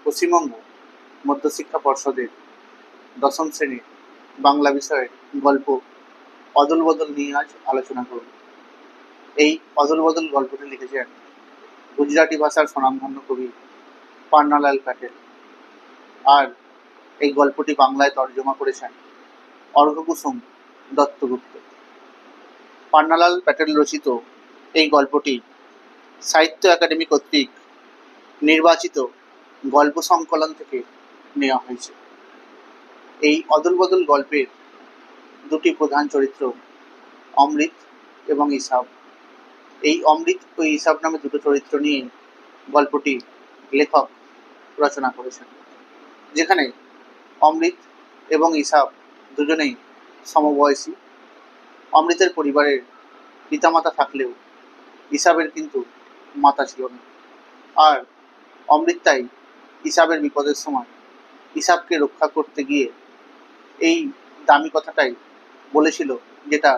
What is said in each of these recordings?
পশ্চিমবঙ্গ মধ্যশিক্ষা পর্ষদের দশম শ্রেণীর বাংলা বিষয়ের গল্প অদল বদল নিয়ে আজ আলোচনা করব। এই অদল বদল গল্পটি লিখেছেন গুজরাটি ভাষার স্বনামধন্য কবি পান্নালাল প্যাটেল, আর এই গল্পটি বাংলায় তর্জমা করেছেন অর্ঘকুসুম দত্তগুপ্ত। পান্নালাল প্যাটেল রচিত এই গল্পটি সাহিত্য একাডেমি কর্তৃক নির্বাচিত গল্প সংকলন থেকে নেওয়া হয়েছে। এই অদল বদল গল্পের দুটি প্রধান চরিত্র অমৃত এবং ইসাব। এই অমৃত ও ইসাব নামে দুটো চরিত্র নিয়ে গল্পটি লেখক রচনা করেছেন, যেখানে অমৃত এবং ইসাব দুজনেই সমবয়সী। অমৃতের পরিবারের পিতামাতা থাকলেও ইসাবের কিন্তু মাতা ছিল না, আর অমৃত তাই ইসাবের বিপদের সময় ইসাবকে রক্ষা করতে গিয়ে এই দামি কথাটাই বলেছিল, যেটা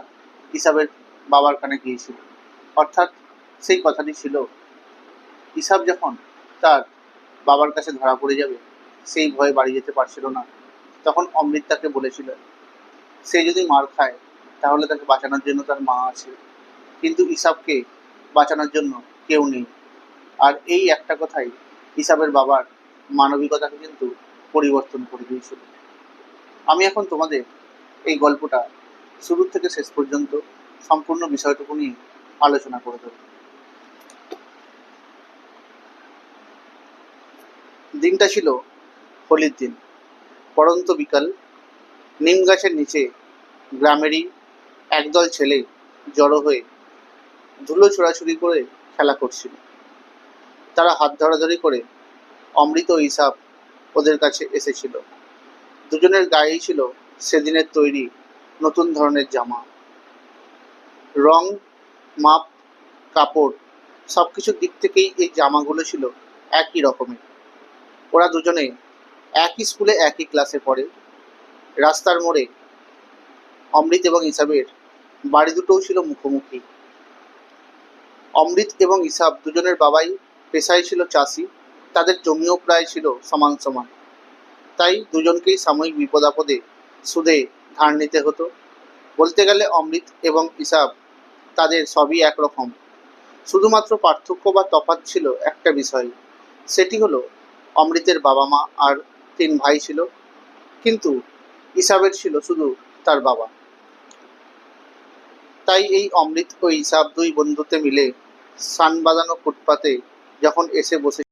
ইসাবের বাবার কানে গিয়েছিল। অর্থাৎ সেই কথাটি ছিল, ইসাব যখন তার বাবার কাছে ধরা পড়ে যাবে সেই ভয়ে বাড়ি যেতে পারছিল না, তখন অমৃত তাকে বলেছিল সে যদি মার খায় তাহলে তাকে বাঁচানোর জন্য তার মা আছে, কিন্তু ইসাবকে বাঁচানোর জন্য কেউ নেই। আর এই একটা কথাই ইসাবের বাবার মানবিকতাকে কিন্তু পরিবর্তন করে দিয়েছিল। আমি এখন তোমাদের এই গল্পটা শুরু থেকে শেষ পর্যন্ত সম্পূর্ণ বিষয়টুকু নিয়ে আলোচনা করে দেব। দিনটা ছিল হোলির দিন। পড়ন্ত বিকাল। নিম গাছের নিচে গ্রামেরই একদল ছেলে জড়ো হয়ে ধুলো ছোড়াছুড়ি করে খেলা করছিল। তারা হাত ধরাধরি করে অমৃত ও ইসাব ওদের কাছে এসেছিল। দুজনের গায়েই ছিল সেদিনের তৈরি নতুন ধরনের জামা। রং, মাপ, কাপড় সব কিছুর দিক থেকেই এই জামাগুলো ছিল একই রকমের। ওরা দুজনে একই স্কুলে একই ক্লাসে পড়ে। রাস্তার মোড়ে অমৃত এবং ইসাবের বাড়ি দুটোও ছিল মুখোমুখি। অমৃত এবং ইসাব দুজনের বাবাই পেশায় ছিল চাষি, তাদের জমিও প্রায় ছিল সমান সমান। তাই দুজনকেই সাময়িক বিপদ আপদে সুদে ধার নিতে হতো। বলতে গেলে অমৃত এবং ইসাব তাদের সবই একরকম, শুধুমাত্র পার্থক্য বা তফাৎ ছিল একটা বিষয়, সেটি হলো অমৃতের বাবা মা আর 3 ভাই ছিল, কিন্তু ইসাবের ছিল শুধু তার বাবা। তাই এই অমৃত ও ইসাব দুই বন্ধুতে মিলে সান বাঁধানো ফুটপাতে যখন এসে বসে